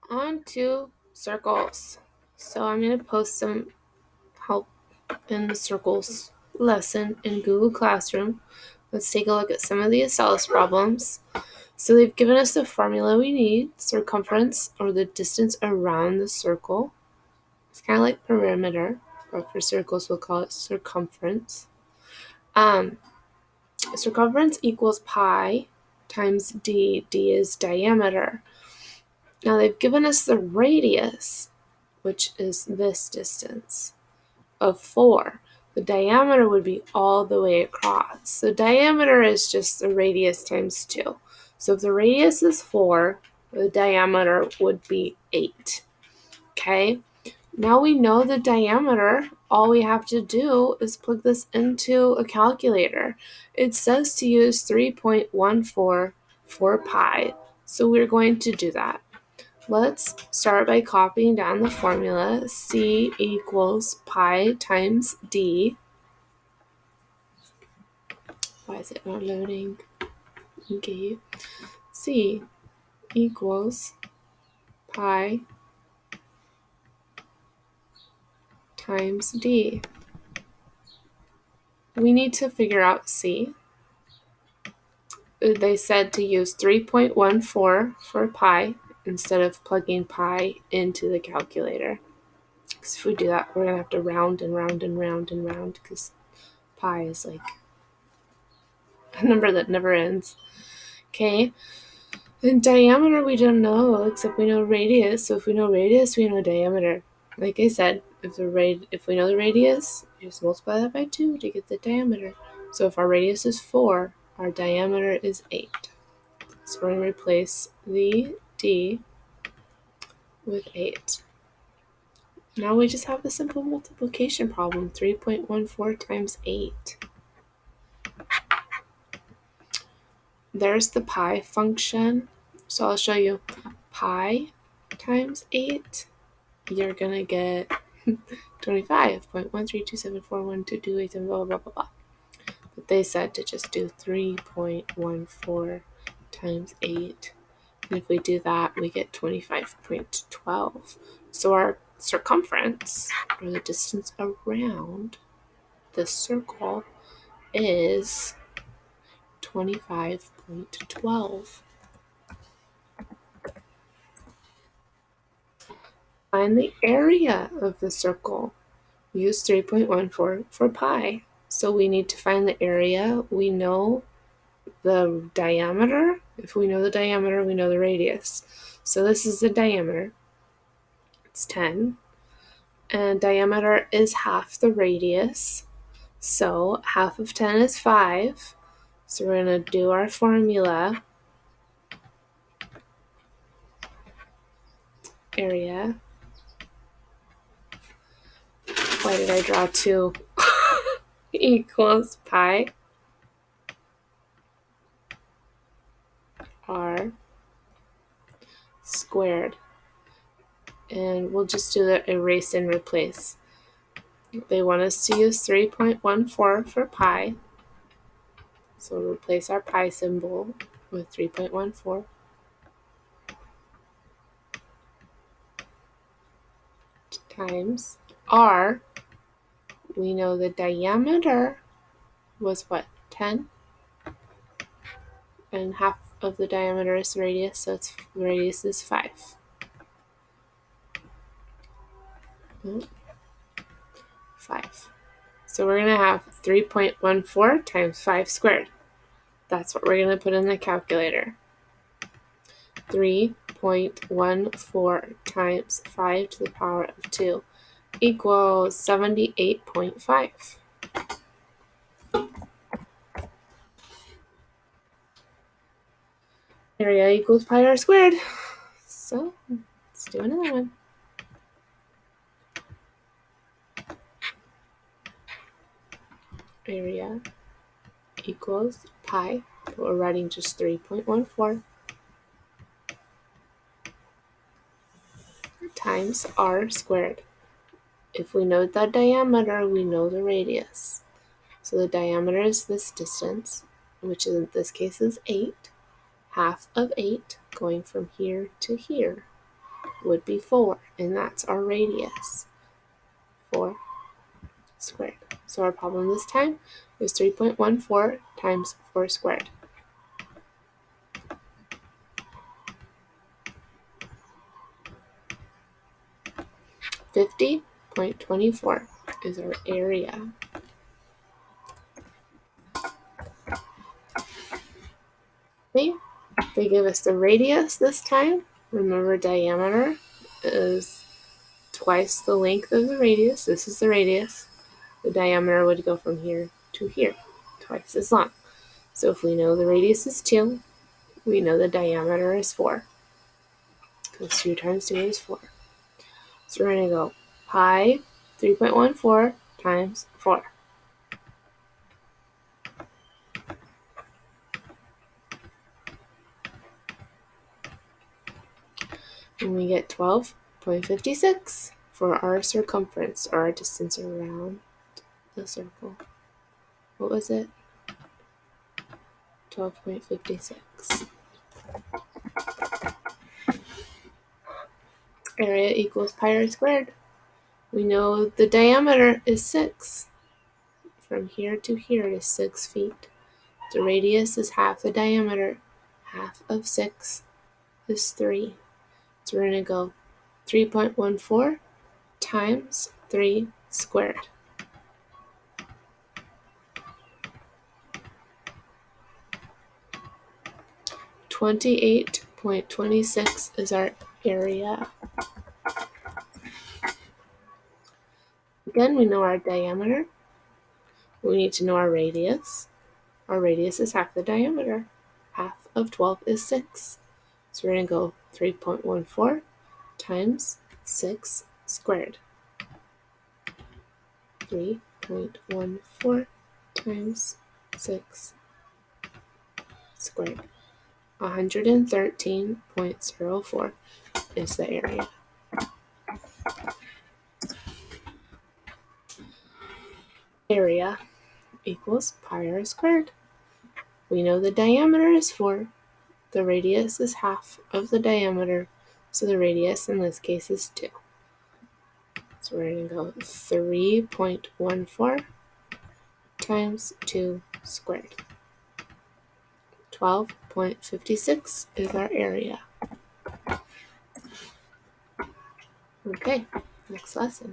On to circles. So I'm going to post some help in the circles lesson in Google Classroom. Let's take a look at some of the Acellus problems. So they've given us the formula we need, circumference, or the distance around the circle. It's kind of like perimeter, but for circles we'll call it circumference. Circumference equals pi times d. D is diameter. Now they've given us the radius, which is this distance, of 4. The diameter would be all the way across. So diameter is just the radius times 2. So if the radius is 4, the diameter would be 8. Okay? Now we know the diameter. All we have to do is plug this into a calculator. It says to use 3.14 for pi. So we're going to do that. Let's start by copying down the formula. C equals pi times d. Why is it not loading? Okay. C equals pi times d. We need to figure out C. They said to use 3.14 for pi instead of plugging pi into the calculator. Because if we do that, we're going to have to round and round and round and round because pi is like a number that never ends. Okay. And diameter we don't know, except we know radius. So if we know radius, we know diameter. Like I said, if we know the radius, we just multiply that by 2 to get the diameter. So if our radius is 4, our diameter is 8. So we're going to replace the d with 8. Now we just have the simple multiplication problem, 3.14 times 8. There's the pi function. So I'll show you pi times 8. You're going to get 25.132741228, blah, blah, blah, blah. But they said to just do 3.14 times 8. And if we do that, we get 25.12. So our circumference, or the distance around the circle, is 25.12. Find the area of the circle. Use 3.14 for pi. So we need to find the area. We know the diameter. If we know the diameter, we know the radius. So this is the diameter. It's 10. And diameter is half the radius. So half of 10 is 5. So we're going to do our formula. Area. Why did I draw 2? Equals pi r squared. And we'll just do the erase and replace. They want us to use 3.14 for pi. So we'll replace our pi symbol with 3.14. Times r. We know the diameter was what? 10? And half of the diameter is the radius, so the radius is 5. 5. So we're going to have 3.14 times 5 squared. That's what we're going to put in the calculator. 3.14 times 5 to the power of 2 equals 78.5. Area equals pi r squared. So let's do another one. Area equals pi, but we're writing just 3.14 times r squared. If we know the diameter, we know the radius. So the diameter is this distance, which in this case is 8. Half of 8 going from here to here would be 4, and that's our radius, 4 squared. So our problem this time is 3.14 times 4 squared. $50.24 is our area. Okay, they give us the radius this time. Remember, diameter is twice the length of the radius. This is the radius. The diameter would go from here to here, twice as long. So if we know the radius is 2, we know the diameter is 4. Because 2 times 2 is 4. So we're going to go pi 3.14 times 4. And we get 12.56 for our circumference, or our distance around the circle. What was it? 12.56. Area equals pi r squared. We know the diameter is 6. From here to here is 6 feet. The radius is half the diameter. Half of 6 is 3. So we're going to go 3.14 times 3 squared. $28.26 is our area. Again, we know our diameter. We need to know our radius. Our radius is half the diameter. Half of 12 is 6. So we're going to go 3.14 times 6 squared. 3.14 times 6 squared. 113.04 is the area. Area equals pi r squared. We know the diameter is 4. The radius is half of the diameter, so the radius in this case is 2. So we're going to go 3.14 times 2 squared. 12.56 is our area. Okay, next lesson.